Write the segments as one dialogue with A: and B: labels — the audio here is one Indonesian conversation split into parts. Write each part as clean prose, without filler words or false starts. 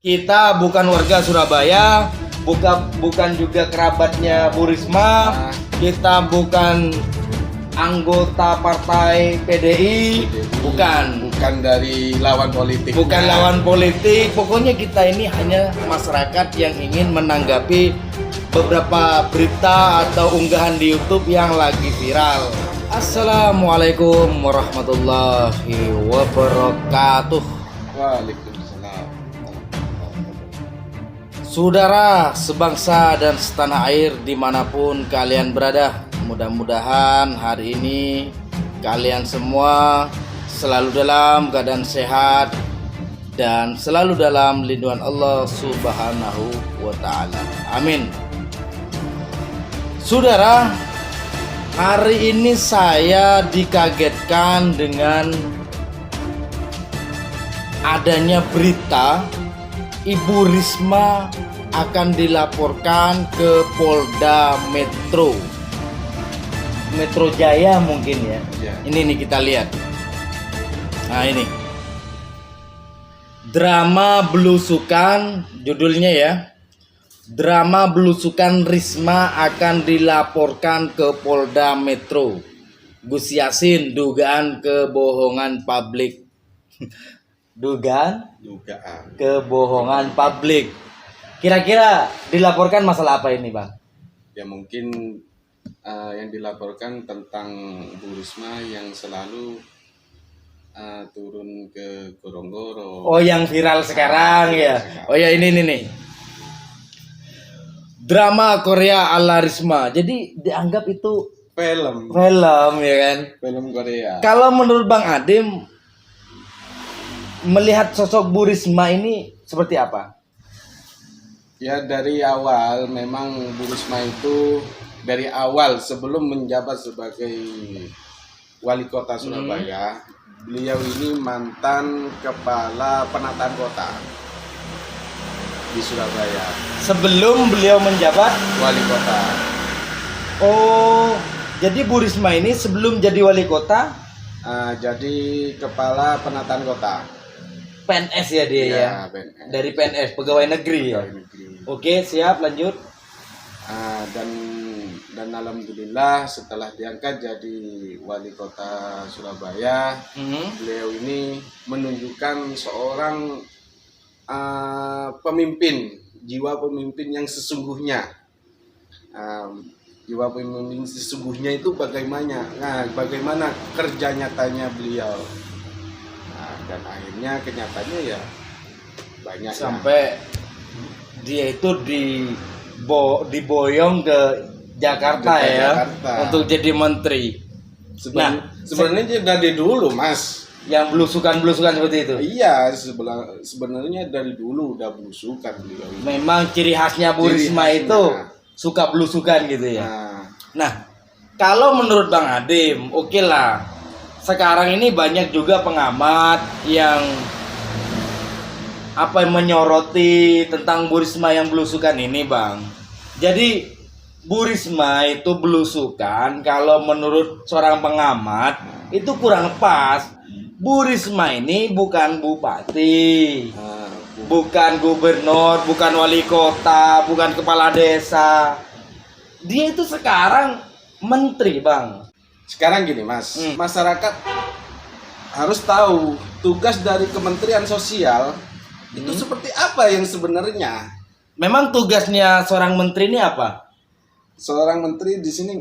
A: Kita bukan warga Surabaya, bukan juga kerabatnya Bu Risma. Kita bukan anggota partai PDI, bukan
B: dari lawan politik.
A: bukan lawan politik. Pokoknya kita ini hanya masyarakat yang ingin menanggapi beberapa berita atau unggahan di YouTube yang lagi viral. Assalamualaikum warahmatullahi wabarakatuh.
B: Waalaikumsalam.
A: Saudara sebangsa dan setanah air dimanapun kalian berada, mudah-mudahan hari ini kalian semua selalu dalam keadaan sehat dan selalu dalam lindungan Allah Subhanahu wa Ta'ala. Amin. Saudara, hari ini saya dikagetkan dengan adanya berita Ibu Risma akan dilaporkan ke Polda Metro Jaya mungkin ya. Ini nih kita lihat. Nah ini drama belusukan, judulnya ya. Drama belusukan Risma akan dilaporkan ke Polda Metro. Gus Yassin, dugaan kebohongan publik. Dugaan kebohongan publik. Kira-kira dilaporkan masalah apa ini, Bang?
B: Ya mungkin yang dilaporkan tentang Bu Risma yang selalu turun ke Gorong-Gorong.
A: Oh, yang viral sekarang ya. Oh ya, ini nih. Drama Korea ala Risma. Jadi dianggap itu
B: Film
A: ya kan?
B: Film Korea.
A: Kalau menurut Bang Adem, melihat sosok Bu Risma ini seperti apa?
B: Ya dari awal memang Bu Risma itu dari awal sebelum menjabat sebagai wali kota Surabaya, beliau ini mantan kepala penataan kota di Surabaya.
A: Sebelum beliau menjabat
B: Wali kota.
A: Oh, jadi Bu Risma ini sebelum jadi wali kota
B: Jadi kepala penataan kota.
A: PNS ya dia ya.
B: PNS.
A: Dari PNS, pegawai negeri ya.
B: Pegawai negeri.
A: Oke, siap, lanjut.
B: Dan alhamdulillah setelah diangkat jadi wali kota Surabaya, beliau ini menunjukkan seorang pemimpin, jiwa pemimpin yang sesungguhnya. Jiwa pemimpin sesungguhnya itu bagaimana? Bagaimana kerja nyatanya beliau. Dan akhirnya kenyataannya ya banyak
A: Sampai dia itu diboyong ke Jakarta
B: Jakarta.
A: untuk jadi menteri.
B: Sebenarnya dari dulu, Mas.
A: Yang belusukan seperti itu.
B: Iya, sebenarnya dari dulu udah belusukan beliau.
A: Memang ciri khasnya Bu Risma itu suka belusukan gitu ya. Nah, kalau menurut Bang Adem, oke lah. Sekarang ini banyak juga pengamat yang menyoroti tentang Bu Risma yang belusukan ini, Bang. Jadi Bu Risma itu belusukan kalau menurut seorang pengamat itu kurang pas. Bu Risma ini bukan bupati, bukan gubernur, bukan wali kota, bukan kepala desa. Dia itu sekarang menteri, Bang.
B: Sekarang gini, Mas. Masyarakat harus tahu tugas dari Kementerian Sosial itu seperti apa yang sebenarnya.
A: Memang tugasnya seorang menteri ini apa?
B: Seorang menteri di sini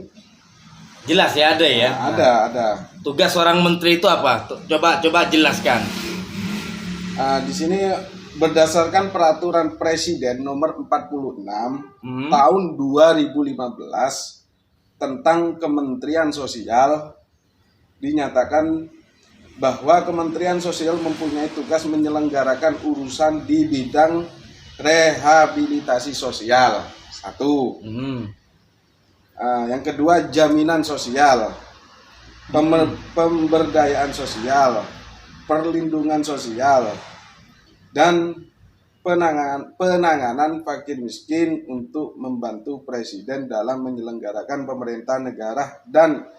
A: Jelas ya, ada ya.
B: Ada.
A: Tugas seorang menteri itu apa? Coba jelaskan.
B: Di sini berdasarkan peraturan Presiden nomor 46 tahun 2015 tentang Kementerian Sosial, dinyatakan bahwa Kementerian Sosial mempunyai tugas menyelenggarakan urusan di bidang rehabilitasi sosial. Satu. Yang kedua, jaminan sosial, pemberdayaan sosial, perlindungan sosial, dan penanganan fakir miskin untuk membantu Presiden dalam menyelenggarakan pemerintahan negara dan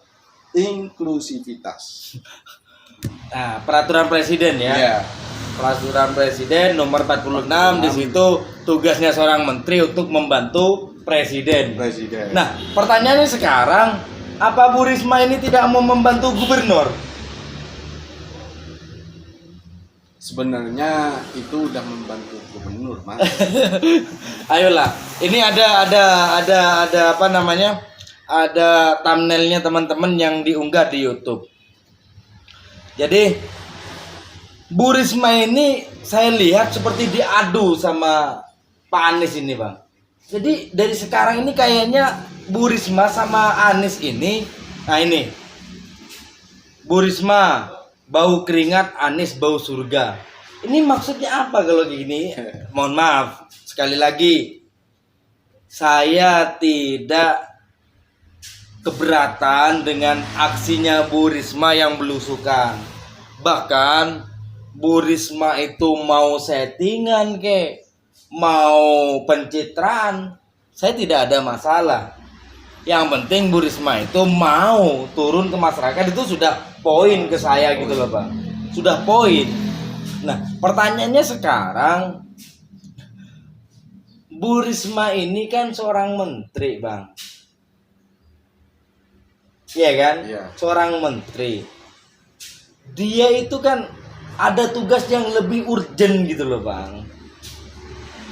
B: inklusivitas.
A: Nah, peraturan presiden ya.
B: Iya.
A: Peraturan Presiden nomor 46 di situ tugasnya seorang menteri untuk membantu presiden. Nah, pertanyaannya sekarang, apa Bu Risma ini tidak mau membantu gubernur?
B: Sebenarnya itu udah membantu gubernur, Mas.
A: Ayolah, ini ada apa namanya? Ada thumbnailnya teman-teman yang diunggah di YouTube. Jadi Bu Risma ini saya lihat seperti diadu sama Pak Anies ini, Bang. Jadi dari sekarang ini kayaknya Bu Risma sama Anies ini, nah ini Bu Risma bau keringat, Anies bau surga. Ini maksudnya apa kalau gini? Mohon maaf, sekali lagi saya tidak keberatan dengan aksinya Bu Risma yang belusukan. Bahkan Bu Risma itu mau settingan mau pencitraan, saya tidak ada masalah. Yang penting Bu Risma itu mau turun ke masyarakat, itu sudah poin ke saya gitu loh Bang. Sudah poin. Nah, pertanyaannya sekarang, Bu Risma ini kan seorang menteri, Bang. Iya kan?
B: Iya.
A: Seorang menteri. Dia itu kan ada tugas yang lebih urgent gitu loh, Bang.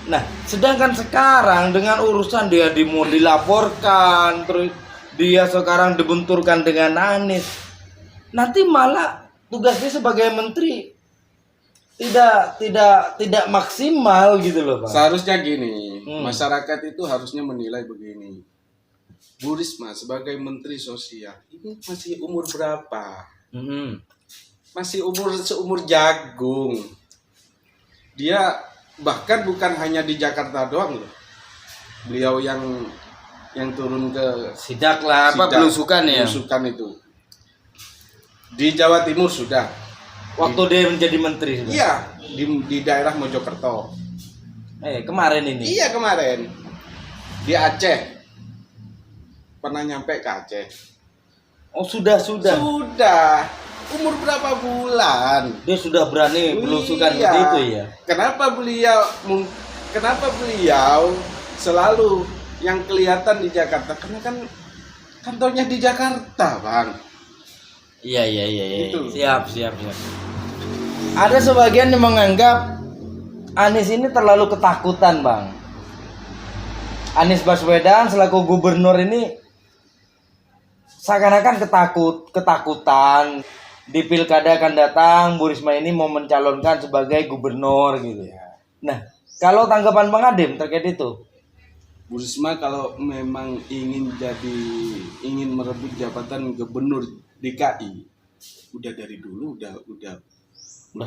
A: Nah, sedangkan sekarang dengan urusan dia mau dilaporkan, terus dia sekarang dibenturkan dengan Anies. Nanti malah tugasnya sebagai menteri tidak maksimal gitu loh, Bang.
B: Seharusnya gini, masyarakat itu harusnya menilai begini. Bu Risma sebagai Menteri Sosial ini masih umur berapa? Masih seumur jagung. Dia bahkan bukan hanya di Jakarta doang loh. Beliau yang turun ke
A: Sidak lah, apa belusukan ya?
B: Belusukan itu. Di Jawa Timur sudah.
A: Waktu dia menjadi menteri.
B: Iya, di daerah Mojokerto.
A: Kemarin ini.
B: Iya, kemarin. Di Aceh. Pernah nyampe ke Aceh.
A: Oh, sudah.
B: Sudah. Umur berapa bulan?
A: Dia sudah berani belusukan
B: Iya.
A: seperti itu ya.
B: Kenapa beliau selalu yang kelihatan di Jakarta? Karena kan kantornya di Jakarta, Bang.
A: Iya.
B: Gitu.
A: Siap. Ada sebagian yang menganggap Anies ini terlalu ketakutan, Bang. Anies Baswedan selaku gubernur ini seakan-akan ketakutan. Di pilkada akan datang, Bu Risma ini mau mencalonkan sebagai gubernur gitu. Nah, kalau tanggapan Bang Adem terkait itu?
B: Bu Risma kalau memang ingin merebut jabatan gubernur DKI, udah dari dulu udah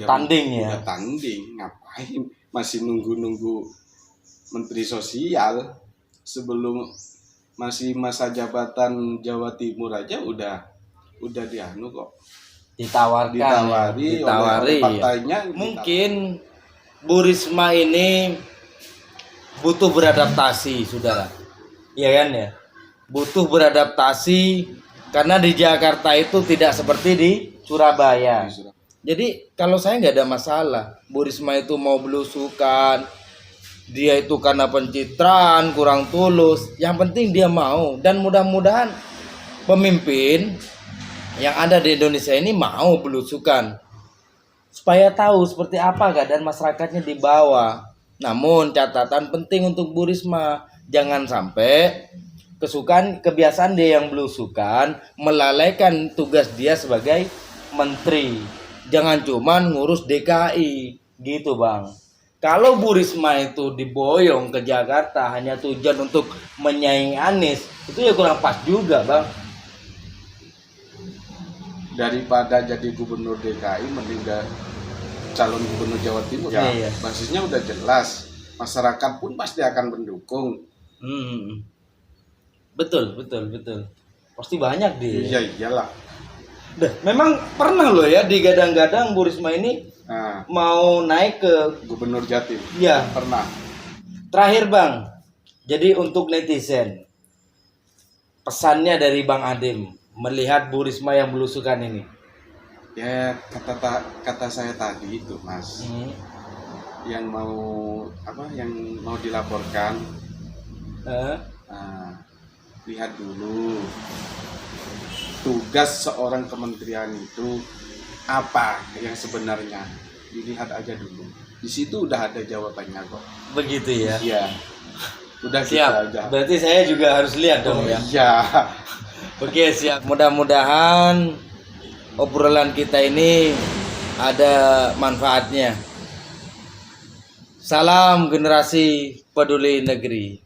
A: tanding ya.
B: Udah tanding, ngapain masih nunggu Menteri Sosial? Sebelum masih masa jabatan Jawa Timur aja udah dianu kok.
A: Ditawari
B: oleh partainya.
A: Mungkin Bu Risma ini butuh beradaptasi, saudara. Iya kan ya? Butuh beradaptasi karena di Jakarta itu tidak seperti di Surabaya. Jadi kalau saya nggak ada masalah, Bu Risma itu mau belusukan, dia itu karena pencitraan, kurang tulus. Yang penting dia mau, dan mudah-mudahan pemimpin yang ada di Indonesia ini mau belusukan supaya tahu seperti apa keadaan masyarakatnya di bawah. Namun catatan penting untuk Bu Risma, jangan sampai kebiasaan dia yang belusukan melalaikan tugas dia sebagai menteri. Jangan cuman ngurus DKI gitu, Bang. Kalau Bu Risma itu diboyong ke Jakarta hanya tujuan untuk menyaingi Anies, itu ya kurang pas juga, Bang.
B: Daripada jadi gubernur DKI mending calon gubernur Jawa Timur.
A: Iya.
B: Basisnya udah jelas, masyarakat pun pasti akan mendukung.
A: Betul. Pasti banyak dia.
B: Iya, iyalah.
A: Memang pernah loh ya digadang-gadang Bu Risma ini mau naik ke
B: gubernur Jatim.
A: Iya,
B: pernah.
A: Terakhir, Bang. Jadi untuk netizen, pesannya dari Bang Adem melihat Bu Risma yang belusukan ini.
B: Ya kata saya tadi itu Mas, yang mau dilaporkan, lihat dulu tugas seorang kementerian itu apa yang sebenarnya, dilihat aja dulu. Di situ udah ada jawabannya kok.
A: Begitu ya.
B: Iya. Udah gitu
A: Siap.
B: aja.
A: Berarti saya juga harus lihat dong ya.
B: Iya.
A: Oke, siap. Mudah-mudahan obrolan kita ini ada manfaatnya. Salam generasi peduli negeri.